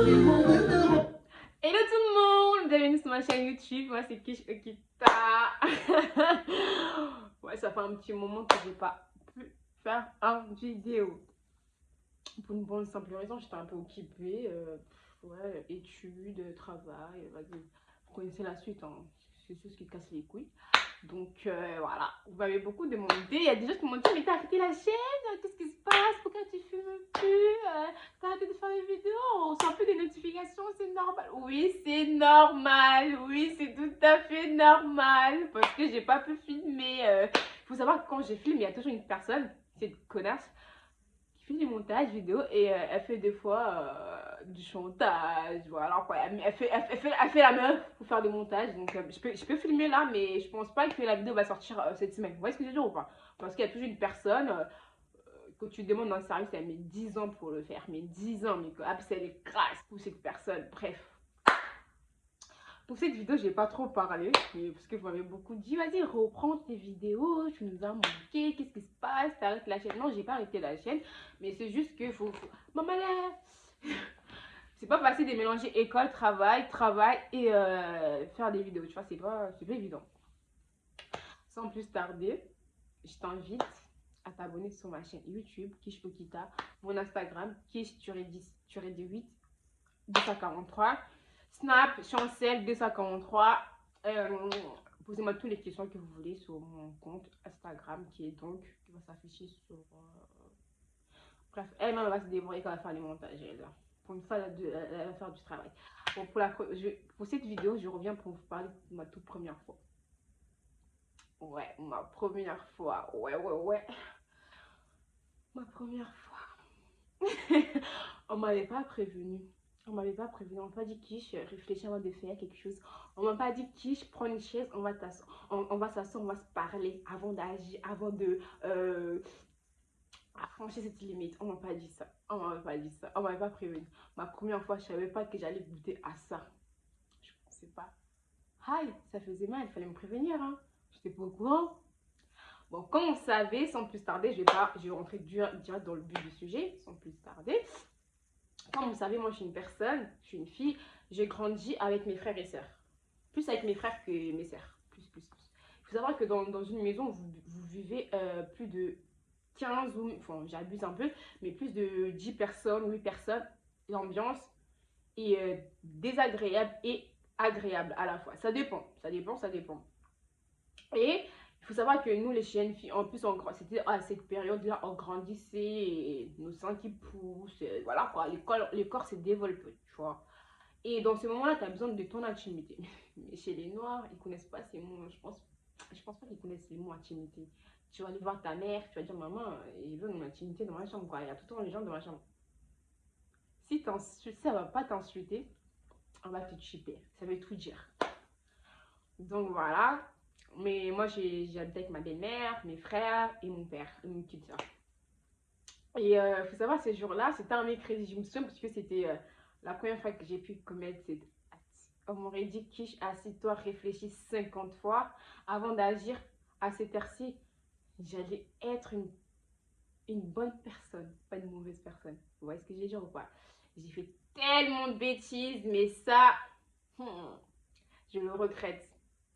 Hello tout le monde, bienvenue sur ma chaîne YouTube, moi c'est Kish Okita. Ouais, ça fait un petit moment que j'ai pas pu faire une vidéo. Pour une bonne simple raison, j'étais un peu occupée. Ouais, études, travail, vas-y, vous connaissez la suite, hein. C'est tout ce qui casse les couilles. Donc voilà, vous m'avez beaucoup demandé. Il y a des gens qui m'ont dit, mais t'as arrêté la chaîne, qu'est-ce qui se passe, pourquoi tu filmes plus, t'as arrêté de faire des vidéos, on sent plus des notifications, c'est normal. Oui, c'est normal, oui, c'est tout à fait normal, parce que j'ai pas pu filmer. Faut savoir que quand je filme, il y a toujours une personne, cette connasse, qui fait du montage vidéo et elle fait des fois du chantage, voilà quoi. Elle fait la meuf pour faire des montages. Donc je peux filmer là, mais je pense pas que la vidéo va sortir cette semaine. Vous voyez ce que je veux dire ou pas? Parce qu'il y a toujours une personne que tu demandes dans le service, elle met 10 ans pour le faire. Mais 10 ans, mais c'est les grâce pour cette personne. Bref. Pour cette vidéo, j'ai pas trop parlé, mais parce que vous m'avez beaucoup dit, vas-y, reprends tes vidéos, tu nous as manqué, qu'est-ce qui se passe, t'arrêtes la chaîne. Non, j'ai pas arrêté la chaîne, mais c'est juste que Maman là, c'est pas facile de mélanger école, travail et faire des vidéos, tu vois, c'est pas évident. Sans plus tarder, je t'invite à t'abonner sur ma chaîne YouTube, Kish Okita, mon Instagram, Kish-10-8 243. Snap, Chancel 243. Posez-moi toutes les questions que vous voulez sur mon compte Instagram qui va s'afficher sur. Bref, elle-même va se débrouiller quand elle va faire les montages. Là. Pour une fois, elle va faire du travail. Bon, pour cette vidéo, je reviens pour vous parler de ma toute première fois. Ouais, ma première fois. Ouais. Ma première fois. On m'avait pas prévenu. On m'avait pas prévenu. On m'a pas dit Kish, réfléchis avant de faire quelque chose. On m'a pas dit Kish, prends une chaise, on va s'asseoir, on va se parler avant d'agir, avant de franchir cette limite. On m'a pas dit ça. On m'avait pas dit ça. On m'avait pas prévenu. Ma première fois, je savais pas que j'allais goûter à ça. Je pensais pas. Aïe, ça faisait mal, il fallait me prévenir. Hein. J'étais pas au courant. Bon, comme on savait, sans plus tarder, je vais rentrer direct dans le but du sujet, sans plus tarder. Comme vous savez, moi je suis je suis une fille, j'ai grandi avec mes frères et sœurs. Plus avec mes frères que mes sœurs. Plus. Il faut savoir que dans une maison, vous vivez plus de 15 ou, enfin j'abuse un peu, mais plus de 10 personnes, 8 personnes. L'ambiance est désagréable et agréable à la fois. Ça dépend. Et il faut savoir que nous, les jeunes filles, en plus, c'était à cette période-là, on grandissait, et nos seins qui poussent, voilà quoi, les corps se développent, tu vois. Et dans ce moment-là, tu as besoin de ton intimité. Mais chez les Noirs, ils connaissent pas ces mots, je pense pas qu'ils connaissent les mots intimité. Tu vas aller voir ta mère, tu vas dire, maman, il veut mon intimité dans ma chambre, quoi. Il y a tout le temps les gens dans ma chambre. Si ça va pas t'insulter, on va te chipper. Ça veut tout dire. Donc voilà. Mais moi, j'ai habité avec ma belle-mère, mes frères et mon père, et mon petite soeur. Et il faut savoir, ces jours-là, c'était un mercredi. Je me souviens parce que c'était la première fois que j'ai pu commettre cette acte. On m'aurait dit, Kish, assis-toi, réfléchis 50 fois avant d'agir à cette heure-ci. J'allais être une bonne personne, pas une mauvaise personne. Vous voyez ce que j'ai dit ou pas? J'ai fait tellement de bêtises, mais ça, je le regrette.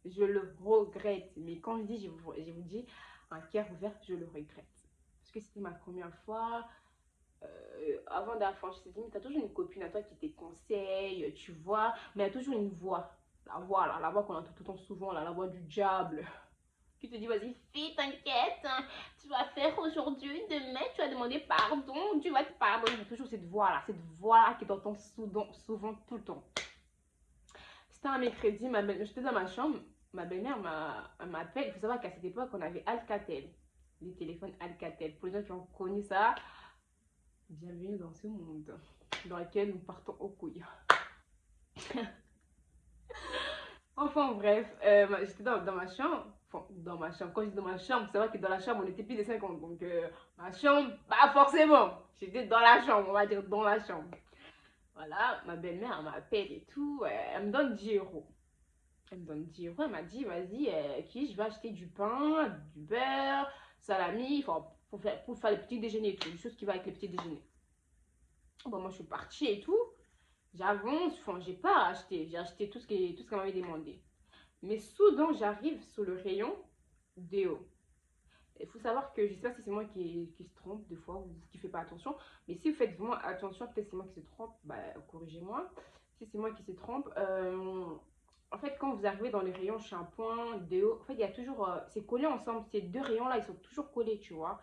Je le regrette. Mais quand je dis, je vous dis, un cœur ouvert, je le regrette. Parce que c'était ma première fois. Avant d'affranchir cette limite, tu as toujours une copine à toi qui te conseille, tu vois. Mais il y a toujours une voix. La voix qu'on entend tout le temps souvent, là, la voix du diable. Qui te dit, vas-y, fille, t'inquiète. Hein, tu vas faire aujourd'hui, demain, tu vas demander pardon, tu vas te pardonner. Toujours cette voix-là qui t'entend souvent, tout le temps. C'était un mercredi, j'étais dans ma chambre, ma belle-mère m'appelle. Il faut savoir qu'à cette époque, on avait Alcatel, les téléphones Alcatel. Pour les gens qui ont connu ça, bienvenue dans ce monde dans lequel nous partons aux couilles. Enfin bref, j'étais dans ma chambre. Enfin, dans ma chambre. Quand j'étais dans ma chambre, c'est vrai que dans la chambre, on était plus de 50. Donc, ma chambre, pas forcément. J'étais dans la chambre, on va dire dans la chambre. Voilà, ma belle-mère, elle m'appelle et tout. Elle me donne 10 euros. Elle me donne 10 euros. Elle m'a dit, vas-y, je vais acheter du pain, du beurre, salami, pour faire les petits déjeuners et tout. Des choses qui vont avec les petits déjeuners. Bon, moi, je suis partie et tout. J'avance, enfin, j'ai pas acheté. J'ai acheté tout ce qu'elle m'avait demandé. Mais soudain, j'arrive sur le rayon déo. Il faut savoir que je sais pas si c'est moi qui se trompe des fois ou qui fait pas attention. Mais si vous faites vraiment attention, peut-être c'est moi qui se trompe, bah, corrigez-moi. Si c'est moi qui se trompe, en fait, quand vous arrivez dans les rayons shampoing, déo, en fait, il y a toujours, c'est collé ensemble. Ces deux rayons-là, ils sont toujours collés, tu vois.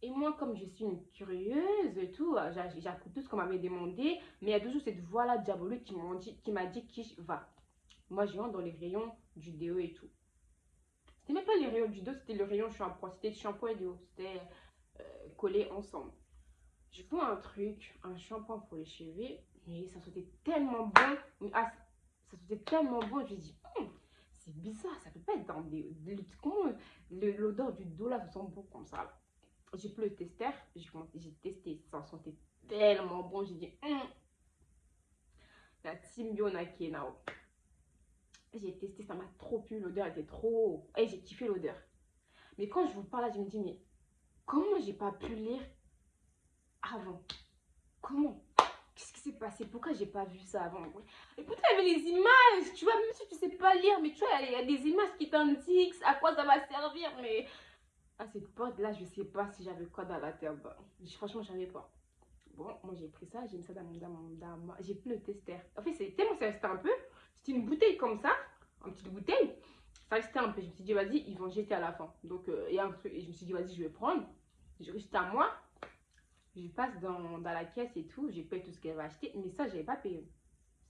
Et moi, comme je suis une curieuse et tout, j'ai appris tout ce qu'on m'avait demandé. Mais il y a toujours cette voix-là diabolique qui m'a dit qui va. Moi, je rentre dans les rayons du déo et tout. C'était même pas les rayons du dos, c'était le rayon shampoing. C'était du shampoing et déo. C'était collé ensemble. Je prends un truc, un shampoing pour les cheveux, mais ça sentait tellement bon. Ça sentait tellement bon, je me dis, c'est bizarre, ça peut pas être dans comment l'odeur du dos là, ça sent bon comme ça. J'ai pris le testeur, j'ai testé, ça sentait tellement bon, j'ai dit, la team Biona qui est là. J'ai testé, ça m'a trop plu, l'odeur était trop. Et j'ai kiffé l'odeur. Mais quand je vous parle là, je me dis, mais comment j'ai pas pu lire avant? Comment? Qu'est-ce qui s'est passé? Pourquoi j'ai pas vu ça avant? Et pourtant, il y avait les images, tu vois, même si tu sais pas lire, mais tu vois, il y a des images qui t'indiquent à quoi ça va servir. Mais à cette porte-là, je sais pas si j'avais quoi dans la tête. Bah, franchement, j'avais pas. Bon, moi j'ai pris ça, j'ai mis ça j'ai pris le testeur. En fait, c'est tellement ça restait un peu. C'était une bouteille comme ça, une petite bouteille. Ça restait un peu. Je me suis dit, vas-y, ils vont jeter à la fin. Donc, il y a un truc. Et je me suis dit, vas-y, je vais prendre. Je reste à moi. Je passe dans la caisse et tout. J'ai payé tout ce qu'elle va acheter. Mais ça, je n'avais pas payé.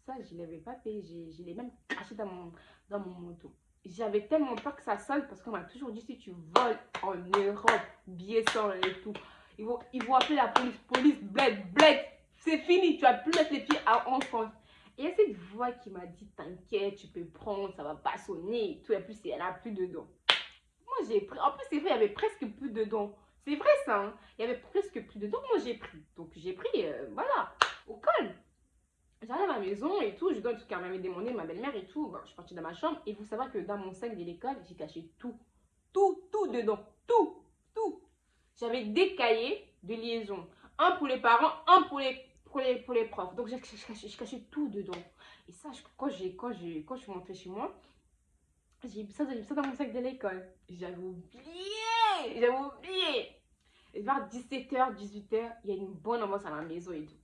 Ça, je ne l'avais pas payé. Je l'ai même acheté dans mon manteau. J'avais tellement peur que ça sonne parce qu'on m'a toujours dit si tu voles en Europe, billets sans et tout, ils vont appeler la police. Police, bled, bled. C'est fini, tu vas plus mettre les pieds en France. Et il y a cette voix qui m'a dit t'inquiète, tu peux prendre, ça va pas sonner et tout. Et puis, elle a plus dedans. Moi, j'ai pris. En plus, c'est vrai, il y avait presque plus dedans. C'est vrai ça, hein. Il y avait presque plus dedans. Moi, j'ai pris. Donc, j'ai pris, voilà, au col. J'arrive à la maison et tout, je donne tout ce qu'elle m'avait demandé, ma belle-mère et tout. Bon, je suis partie dans ma chambre et vous savez que dans mon sac de l'école, j'ai caché tout. Tout dedans. Tout. J'avais des cahiers de liaison. Un pour les parents, un pour les profs. Donc, je cachais tout dedans. Et ça, quand je suis rentrée chez moi, j'ai mis ça dans mon sac de l'école. J'avais oublié. Et vers 17h, 18h, il y a une bonne ambiance à la maison et tout.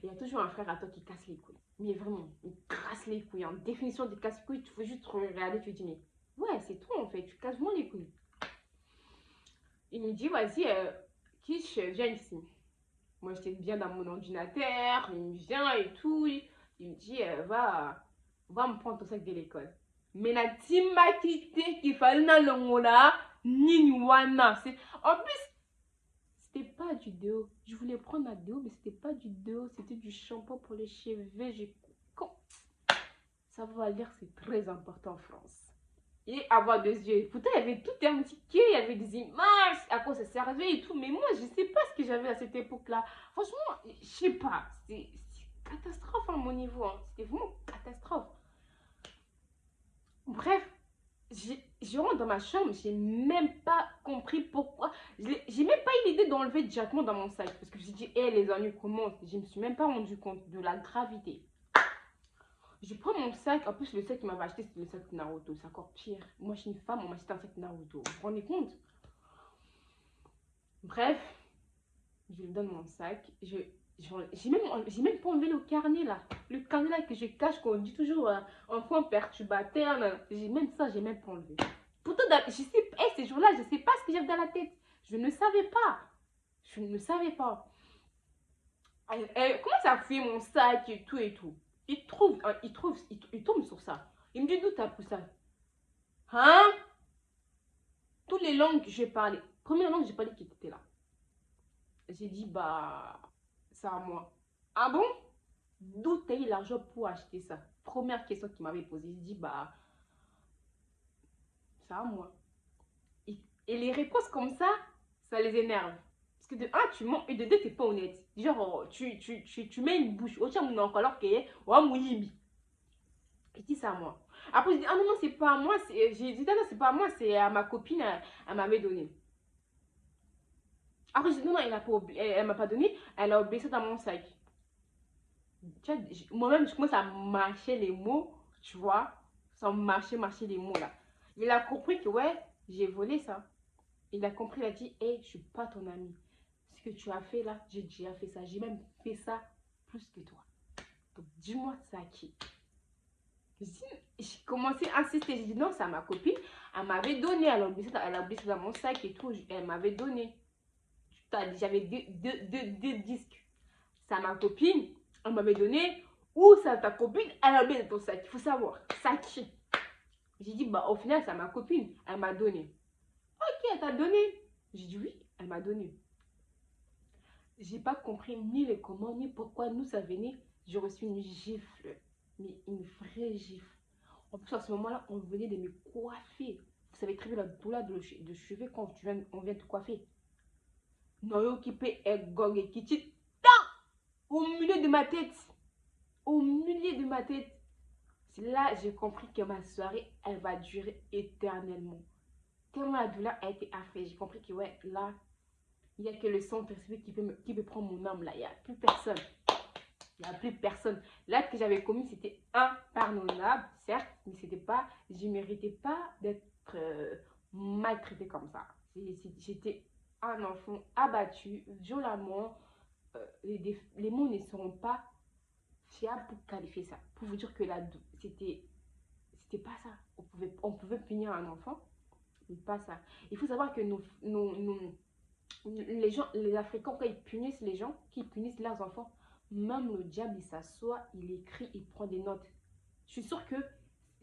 Il y a toujours un frère à toi qui casse les couilles. Mais vraiment, il casse les couilles. En définition de casse-couilles, tu faut juste regarder, tu te dis, mais ouais, c'est toi en fait, tu casses moins les couilles. Il me dit, vas-y, Kish, viens ici. Moi, j'étais bien dans mon ordinateur, il vient et tout. Il me dit, va me prendre ton sac de l'école. Mais la team m'a quitté qu'il fallait dans le monde là, ni wana. En plus, c'était pas du déo. Je voulais prendre un déo, mais c'était pas du déo. C'était du shampoing pour les cheveux. Ça va dire, c'est très important en France. Et avoir des yeux. Pourtant, il y avait tout indiqué. Il y avait des images. À quoi ça servait et tout. Mais moi, je sais pas ce que j'avais à cette époque-là. Franchement, je sais pas. C'est catastrophe à mon niveau. Hein. C'était vraiment catastrophe. Bref, je rentre dans ma chambre, j'ai même pas compris pourquoi. J'ai même pas eu l'idée d'enlever directement dans mon sac. Parce que je me suis dit, hé, les ennuis commencent. Je me suis même pas rendu compte de la gravité. Je prends mon sac. En plus, le sac qu'il m'avait acheté, c'était le sac Naruto. C'est encore pire. Moi, je suis une femme, on m'a acheté un sac Naruto. Vous vous rendez compte? Bref, je lui donne mon sac. J'ai même pas enlevé le carnet là. Le carnet là que je cache, qu'on dit toujours enfant perturbateur. Même ça, j'ai même pas enlevé. Pourtant, je sais, ces jours-là, je sais pas ce que j'avais dans la tête. Je ne savais pas. Je ne savais pas. Comment ça fait mon sac et tout et tout. Il tombe sur ça. Il me dit d'où t'as pris ça? Hein? Toutes les langues que j'ai parlé. Première langue que j'ai parlé qui était là. J'ai dit, bah, c'est à moi. Ah bon? D'où t'as eu l'argent pour acheter ça? Première question qu'il m'avait posée. J'ai dit, bah, c'est à moi. Et les réponses comme ça les énerve. Parce que de un, tu mens et de deux, t'es pas honnête. Genre, tu mets une bouche. Au tien, alors que, ouais, mouyibi. Je dis ça à moi. Après, je dis, ah non, non, c'est pas à moi. J'ai dit, non, non, c'est pas à moi, c'est à ma copine, elle m'avait donné. Après, je dis, non, non, elle m'a pas donné, elle a oublié ça dans mon sac. Tu vois, moi-même, je commence à marcher les mots, tu vois, sans marcher les mots là. Il a compris que, ouais, j'ai volé ça. Il a compris, il a dit, hé, je suis pas ton ami. Ce que tu as fait là, j'ai déjà fait ça. J'ai même fait ça plus que toi. Donc, dis-moi, ça à qui? J'ai commencé à insister. J'ai dit, non, c'est à ma copine. Elle m'avait donné. Elle a oublié ça dans mon sac et tout. Elle m'avait donné. J'avais deux disques. C'est à ma copine. Elle m'avait donné. Ou c'est à ta copine. Elle a oublié dans ton sac. Il faut savoir. Ça qui? J'ai dit, bah, au final, c'est à ma copine. Elle m'a donné. Ok, elle t'a donné. J'ai dit, oui, elle m'a donné. J'ai pas compris ni les comment, ni pourquoi nous ça venait. J'ai reçu une gifle. Mais une vraie gifle. En plus, à ce moment-là, on venait de me coiffer. Vous savez très bien la douleur de cheveux quand on vient te coiffer. Noyo qui peut être gog et qui tient au milieu de ma tête. Au milieu de ma tête. C'est là j'ai compris que ma soirée, elle va durer éternellement. Tellement la douleur a été affreuse. J'ai compris que ouais, là, il n'y a que le Saint-Esprit qui peut prendre mon âme là. Il n'y a plus personne. Il n'y a plus personne. L'acte que j'avais commis, c'était impardonnable, certes, mais c'était pas, je ne méritais pas d'être maltraitée comme ça. J'étais un enfant abattu violemment. Les mots ne seront pas fiables pour qualifier ça. Pour vous dire que c'était pas ça. On pouvait punir un enfant, mais pas ça. Il faut savoir que les gens, les Africains, quand ils punissent les gens, qui punissent leurs enfants, même le diable, il s'assoit, il écrit, il prend des notes. Je suis sûre que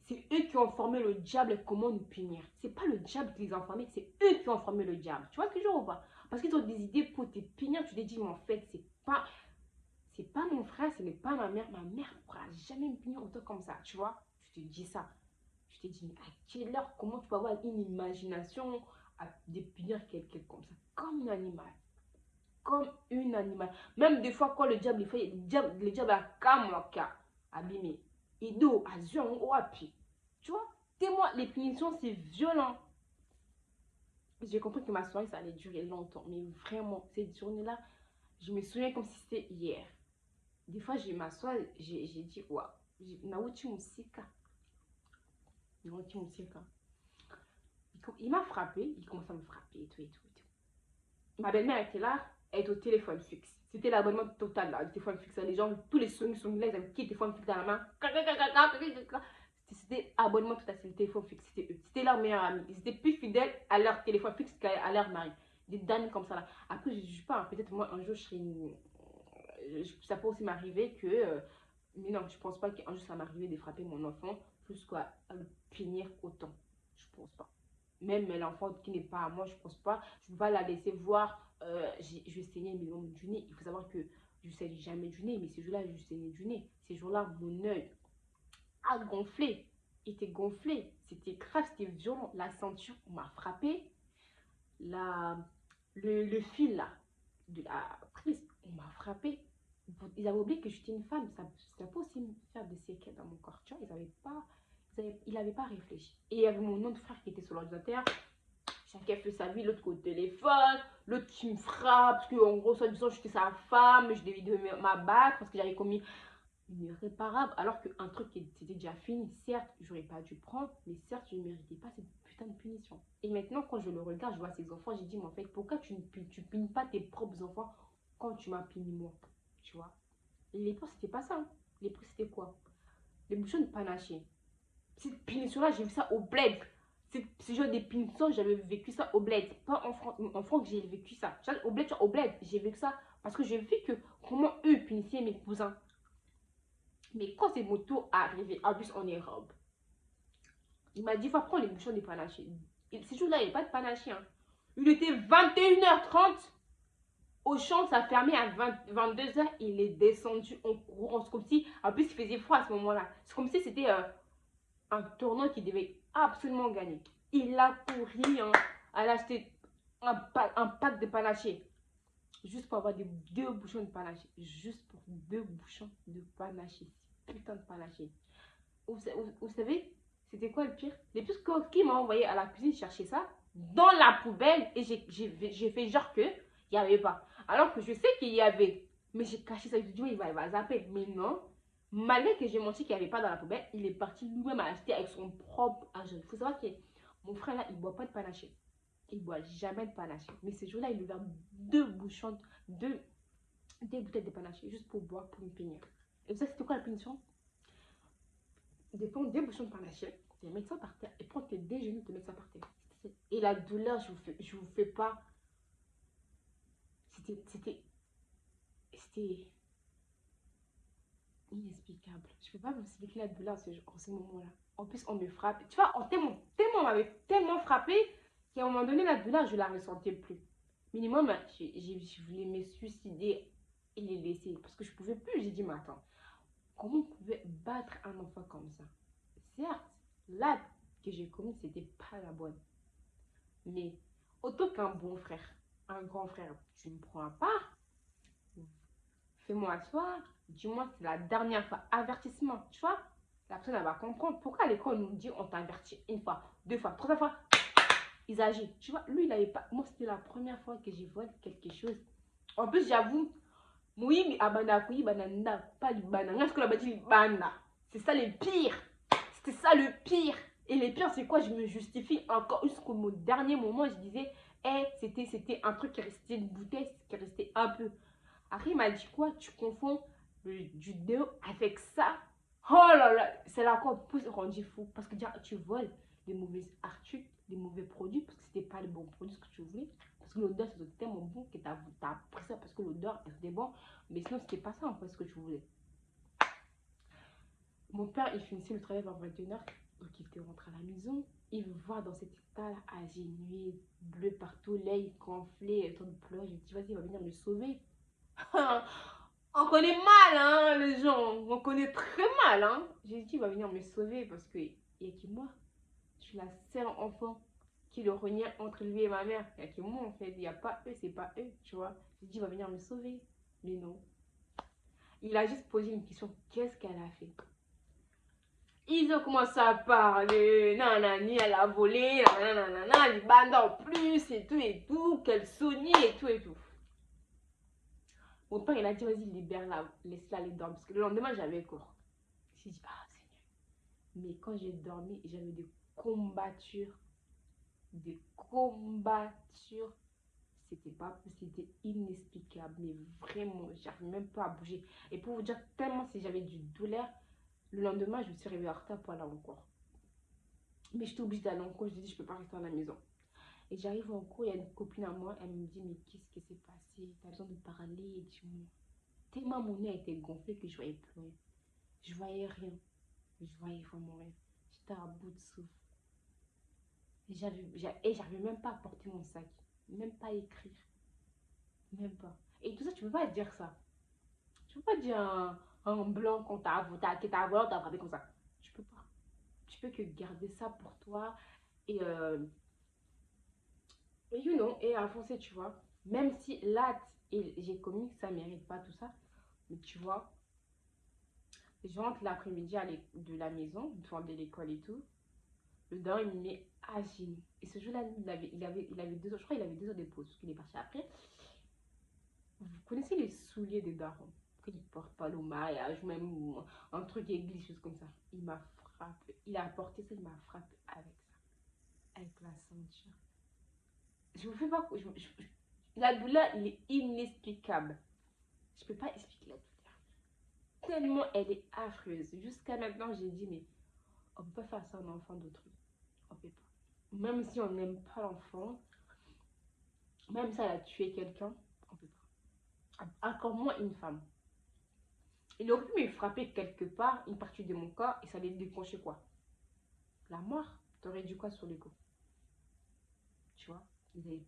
c'est eux qui ont formé le diable et comment nous punir. C'est pas le diable qui les a formés, c'est eux qui ont formé le diable. Tu vois ce que je veux dire? Parce qu'ils ont des idées pour te punir, tu te dis, mais en fait, c'est pas mon frère, ce n'est pas ma mère. Ma mère ne pourra jamais me punir autant comme ça, tu vois? Tu te dis ça. Tu te dis, mais à quelle heure, comment tu peux avoir une imagination de punir quelqu'un comme ça? Comme un animal. Comme une animal. Même des fois, quand le diable il fait, le diable a kamoka, abîmé. Et do, a zion, ou api. Tu vois, témoin, les punitions, c'est violent. J'ai compris que ma soirée, ça allait durer longtemps. Mais vraiment, cette journée-là, je me souviens comme si c'était hier. Des fois, je m'assois, j'ai dit, waouh, Naouti Moussika. Naouti Moussika. Il m'a frappé, il commence à me frapper et tout, et tout, et tout. Ma belle-mère était là, elle était au téléphone fixe. C'était l'abonnement total là, le téléphone fixe. Les gens, tous les sons là, ils avaient qui téléphone fixe dans la main. C'était abonnement total, c'était le téléphone fixe. C'était leur meilleur ami. Ils étaient plus fidèles à leur téléphone fixe qu'à leur mari. Des dames comme ça là. Après, je ne juge pas, hein. Peut-être moi un jour je serai ça peut aussi m'arriver que. Mais non, je pense pas qu'un jour ça m'arrive de frapper mon enfant plus qu'à le punir autant. Je pense pas. Même l'enfant qui n'est pas à moi, je pense pas. Je ne vais pas la laisser voir. Je saignais mes membres du nez. Il faut savoir que je ne saigne jamais du nez, mais ces jours-là, je saignais du nez. Ces jours-là, mon œil a gonflé. Était gonflé. C'était grave, c'était violent. La ceinture, on m'a frappé. Le fil là, de la prise, on m'a frappé. Ils avaient oublié que j'étais une femme. Ça peut aussi me faire des séquelles dans mon corps. Tu vois, il n'avait pas réfléchi. Et il y avait mon autre frère qui était sur l'ordinateur. Chacun fait sa vie, l'autre qui au téléphone, l'autre qui me frappe, parce qu'en gros, soit disant j'étais sa femme, je devais m'abattre parce que j'avais commis une irréparable, alors qu'un truc qui était déjà fini, certes, j'aurais pas dû prendre, mais certes, je ne méritais pas cette putain de punition. Et maintenant, quand je le regarde, je vois ces enfants, j'ai dit, mais en fait, pourquoi tu punis pas tes propres enfants quand tu m'as puni moi, tu vois? Et les l'époque, c'était pas ça. Hein. L'époque, c'était quoi? Les bouchons de panaché. Cette punition-là, j'ai vu ça au bled. Ce genre de punition, j'avais vécu ça au bled. Pas en France. En France, j'ai vécu ça. Au bled, j'ai vécu ça. Parce que j'ai vu que comment eux punissaient mes cousins. Mais quand c'est mon tour arrivé, en plus, on est robe. Il m'a dit, va prendre les bouchons de panaché. Et ce jour-là, il n'y avait pas de panaché. Hein. Il était 21h30. Auchan, ça fermait à 22h. Il est descendu en courant. C'est comme si, en plus, il faisait froid à ce moment-là. C'est comme si c'était un tournoi qui devait absolument gagner. Il a couru, hein, à acheter un pack de panaché. Juste pour avoir deux bouchons de panaché. Juste pour deux bouchons de panaché. Putain de panaché. Vous savez, c'était quoi le pire? Les plus qui m'a envoyé à la cuisine chercher ça dans la poubelle et j'ai fait genre que il n'y avait pas. Alors que je sais qu'il y avait. Mais j'ai caché ça. Je me suis dit, il va zapper. Mais non. Malgré que j'ai menti qu'il n'y avait pas dans la poubelle, il est parti lui-même acheter avec son propre argent. Il faut savoir que mon frère là, il ne boit pas de panaché. Il ne boit jamais de panaché. Mais ce jour-là, il a ouvert deux bouteilles de panaché juste pour boire, pour me punir. Et vous savez, c'était quoi la punition? De prendre deux bouchons de panaché, de mettre ça par terre et prendre tes deux genoux, de mettre ça par terre. Et la douleur, je vous fais pas. C'était inexplicable. Je peux pas vous expliquer la douleur en ce moment-là. En plus, on me frappe. Tu vois, on m'avait tellement frappé qu'à un moment donné, la douleur, je la ressentais plus. Minimum, je voulais me suicider et les laisser. Parce que je pouvais plus. J'ai dit, mais attends, comment on pouvait battre un enfant comme ça? Certes, l'acte que j'ai commis, c'était pas la bonne. Mais, autant qu'un bon frère, un grand frère, tu me prends à part, fais-moi asseoir, dis-moi c'est la dernière fois, avertissement, tu vois, la personne elle va comprendre. Pourquoi à l'école on nous dit on t'avertit une fois, deux fois, trois fois, ils agissent, tu vois, lui il avait pas, moi c'était la première fois que j'ai vu quelque chose. En plus j'avoue, oui mais abana kuyi banana, pas du banana, ce que la dit bana, c'est ça le pire, c'était ça le pire. Et le pire c'est quoi, je me justifie encore jusqu'au dernier moment, je disais, c'était un truc qui restait, une bouteille qui restait un peu. Après, il m'a dit quoi? Tu confonds du déo avec ça? Oh là là, c'est là qu'on peut rendu fou. Parce que déjà, tu voles des mauvais articles, des mauvais produits, parce que c'était pas le bon produit que tu voulais. Parce que l'odeur, c'était tellement bon que tu as pris ça parce que l'odeur était bon. Mais sinon, c'était pas ça en fait ce que tu voulais. Mon père, il finissait le travail vers 21h. Donc, il était rentré à la maison. Il me voit dans cet état-là, agenouillé, bleu partout, l'œil gonflé, en train de pleurer. Je me dis, vas-y, il va venir me sauver. On connaît mal, hein, les gens. On connaît très mal, hein. J'ai dit, il va venir me sauver parce que il n'y a que moi. Je suis la seule enfant qui le reniait entre lui et ma mère. Il n'y a que moi, en fait. Il n'y a pas eux, c'est pas eux, tu vois. J'ai dit, il va venir me sauver. Mais non. Il a juste posé une question. Qu'est-ce qu'elle a fait? Ils ont commencé à parler. Nanani, elle a volé. Nanana, les bandes en plus, et tout. Qu'elle soignait, et tout. Mon père, il a dit, vas-y, libère-la, laisse-la aller dormir. Parce que le lendemain, j'avais cours. J'ai dit, ah, Seigneur. Mais quand j'ai dormi, j'avais des combattures. Des combattures. C'était inexplicable. Mais vraiment, j'arrive même pas à bouger. Et pour vous dire, tellement si j'avais du douleur, le lendemain, je me suis réveillée en retard pour aller en cours. Mais j'étais obligée d'aller en cours. Je me dis, je peux pas rester à la maison. Et j'arrive en cours, il y a une copine à moi, elle me dit, mais qu'est-ce qui s'est passé? T'as besoin de parler, dis-moi. Tellement mon nez était gonflé que je voyais plus rien. Je voyais rien. Je voyais vraiment rien. J'étais à bout de souffle. Et j'arrivais même pas à porter mon sac. Même pas à écrire. Même pas. Et tout ça, tu peux pas dire ça. Tu peux pas dire un blanc qu'on t'a volé, on t'a frappé comme ça. Tu peux pas. Tu peux que garder ça pour toi et you know, et avancer, tu vois. Même si l'acte et j'ai commis, ça mérite pas tout ça. Mais tu vois, je rentre l'après-midi de la maison, de l'école et tout. Le daron, il me met à genoux. Et ce jour-là, il avait 2 heures, je crois qu'il avait 2 heures de pause, parce qu'il est parti après. Vous connaissez les souliers des darons, qu'ils ne portent pas le mariage, même un truc église, chose comme ça. Il m'a frappé. Il a apporté ça, il m'a frappé avec ça. Avec la ceinture. Je vous fais pas. La douleur, il est inexplicable. Je peux pas expliquer la douleur. Tellement elle est affreuse. Jusqu'à maintenant, j'ai dit, mais on peut pas faire ça à un enfant d'autrui. On peut pas. Même si on n'aime pas l'enfant, même si elle a tué quelqu'un, on peut pas. Encore moins une femme. Il aurait pu me frapper quelque part, une partie de mon corps, et ça allait déclencher quoi? La mort. T'aurais dû quoi sur le coup? Tu vois?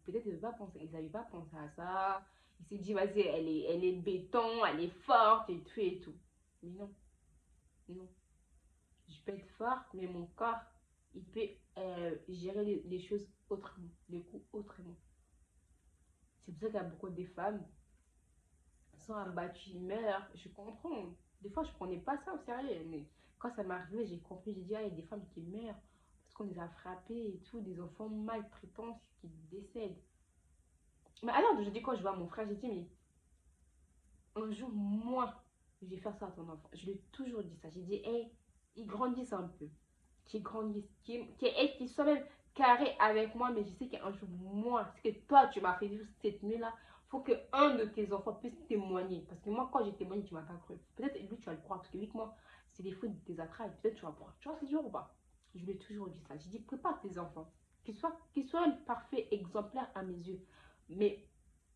Peut-être ils n'avaient pas pensé. Ils n'avaient pas pensé à ça. Ils se dit, vas-y, elle est béton, elle est forte et tout et tout. Mais non. Non. Je peux être forte, mais mon corps, il peut gérer les choses autrement, les coups autrement. C'est pour ça qu'il y a beaucoup de femmes qui sont abattues, ils meurent. Je comprends. Des fois, je ne prenais pas ça au sérieux. Mais quand ça m'est arrivé, j'ai compris. J'ai dit, ah, il y a des femmes qui meurent parce qu'on les a frappées et tout. Des enfants maltraitants qui décèdent. Mais alors, je dis quand je vois mon frère, j'ai dit, mais un jour, moi, je vais faire ça à ton enfant. Je lui ai toujours dit ça. J'ai dit, hey, il grandisse un peu. Qu'il grandisse, qu'il soit même carré avec moi. Mais je sais qu'un jour, moi, ce que toi, tu m'as fait vivre cette nuit-là, il faut qu'un de tes enfants puisse témoigner. Parce que moi, quand j'ai témoigné, tu m'as pas cru. Peut-être lui, tu vas le croire. Parce que lui, moi, c'est des fautes de tes attraits. Peut-être tu vas croire. Tu vois, c'est dur ou pas? Je lui ai toujours dit ça. J'ai dit, prépare tes enfants. Qu'ils soient un parfait exemplaire à mes yeux. Mais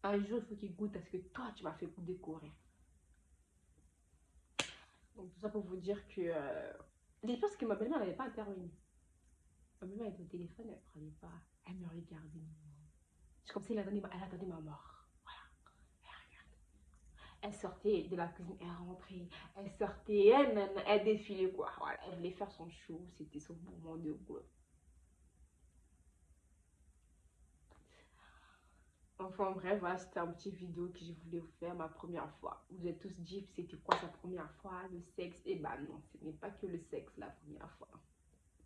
un jour, il faut qu'ils goûtent à ce que toi, tu m'as fait découvrir. Donc, tout ça pour vous dire que je pense que ma belle-mère n'avait pas intervenu. Ma belle-mère était au téléphone, elle ne prenait pas. Elle me regardait. C'est comme si elle attendait ma mort. Voilà. Elle regardait. Elle sortait de la cuisine, elle rentrait. Elle sortait, elle-même, elle défilait quoi. Voilà. Elle voulait faire son show. C'était son moment de gloire. Enfin bref, voilà, c'était un petit vidéo que je voulais vous faire ma première fois. Vous êtes tous dit, c'était quoi sa première fois, le sexe? Eh ben non, ce n'est pas que le sexe la première fois.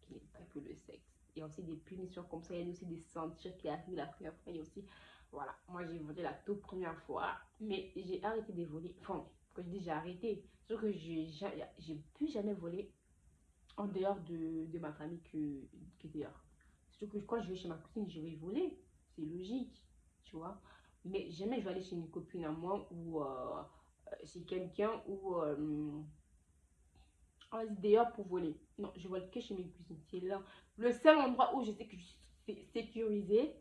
Ce n'est pas que le sexe. Il y a aussi des punitions comme ça, il y a aussi des censures qui arrivent la première fois. Il y a aussi, voilà, moi j'ai volé la toute première fois, mais j'ai arrêté de voler. Enfin, quand je dis j'ai arrêté, c'est sûr que j'ai plus jamais volé en dehors de ma famille que dehors. C'est sûr que quand je vais chez ma cousine, je vais voler. C'est logique, tu vois. Mais jamais je vais aller chez une copine à moi ou chez quelqu'un ou dehors pour voler. Non, je vole que chez mes cousines. C'est là. Le seul endroit où je sais que je suis sécurisée,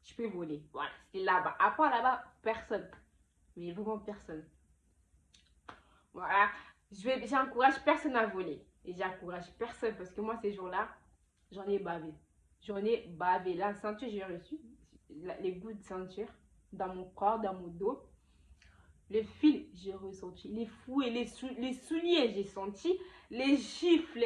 je peux voler. Voilà, c'est là-bas. À part là-bas, personne. Mais vraiment personne. Voilà. J'encourage personne à voler. Et j'encourage personne parce que moi, ces jours-là, j'en ai bavé. J'en ai bavé. La ceinture, j'ai reçu. Les gouttes de ceinture dans mon corps, dans mon dos. Le fil, j'ai ressenti. Les fouets, les souliers, j'ai senti. Les gifles,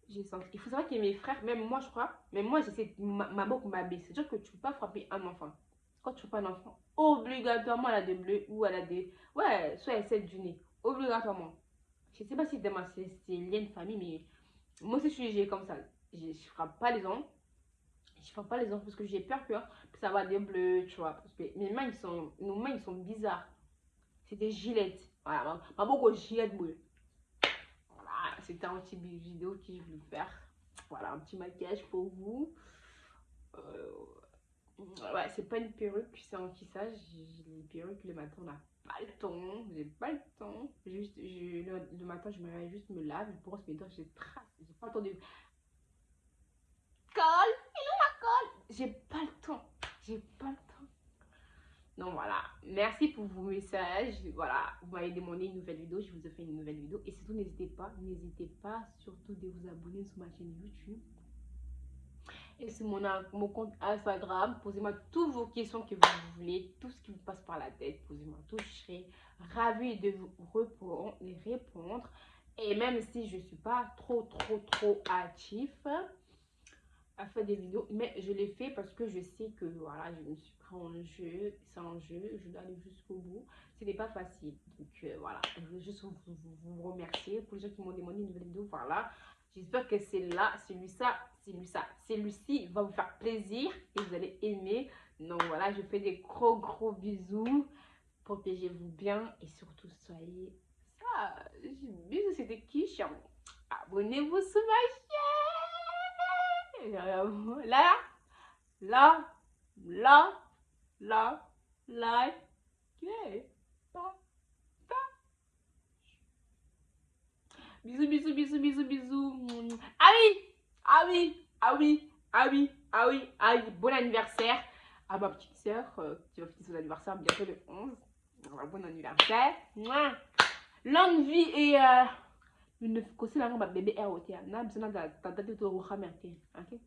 j'ai senti. Il faut savoir que mes frères, même moi, je crois, même moi, j'essaie, ma boque m'abaisse. C'est-à-dire que tu ne peux pas frapper un enfant. Quand tu frappes un enfant, obligatoirement, elle a des bleus ou elle a des. Ouais, soit elle cède du nez. Obligatoirement. Je ne sais pas si c'est lien de famille, mais moi aussi, j'ai comme ça. Je ne frappe pas les enfants. Je frappe pas les enfants parce que j'ai peur que ça va des bleus, tu vois. Parce que nos mains, ils sont bizarres. C'est des gilettes. Voilà, ma beaucoup de gilettes bleues. Voilà, c'était un petit vidéo que je voulais faire. Voilà, un petit maquillage pour vous. Ouais, c'est pas une perruque, c'est un tissage. Les perruques, le matin, on n'a pas le temps. J'ai pas le temps. Le matin, je me réveille juste, me lave, je brosse mes dents, je trace. J'ai pas le temps de. Colle! J'ai pas le temps. J'ai pas le temps. Donc voilà. Merci pour vos messages. Voilà. Vous m'avez demandé une nouvelle vidéo. Je vous ai fait une nouvelle vidéo. Et surtout, n'hésitez pas surtout de vous abonner sur ma chaîne YouTube. Et sur mon compte Instagram. Posez-moi toutes vos questions que vous voulez. Tout ce qui vous passe par la tête. Posez-moi tout. Je serai ravie de vous répondre. Et même si je ne suis pas trop actif à faire des vidéos, mais je l'ai fait parce que je sais que voilà, je me suis pris en jeu, c'est un jeu, je dois aller jusqu'au bout. Ce n'est pas facile. Donc voilà, je veux juste vous remercier pour les gens qui m'ont demandé une nouvelle vidéo. Voilà, j'espère que celui-ci va vous faire plaisir et vous allez aimer. Donc voilà, je fais des gros bisous. Protégez-vous bien et surtout soyez sages. Bisous, c'était Kish. Abonnez-vous sur ma chaîne. Like. Bisous. Ah oui. Bon anniversaire à ma petite soeur qui va fêter son anniversaire bientôt le 11. Bon anniversaire. Longue vie et une cosine là, ma bébé est au théâtre. N'a besoin de ta date de te remercier. Ok?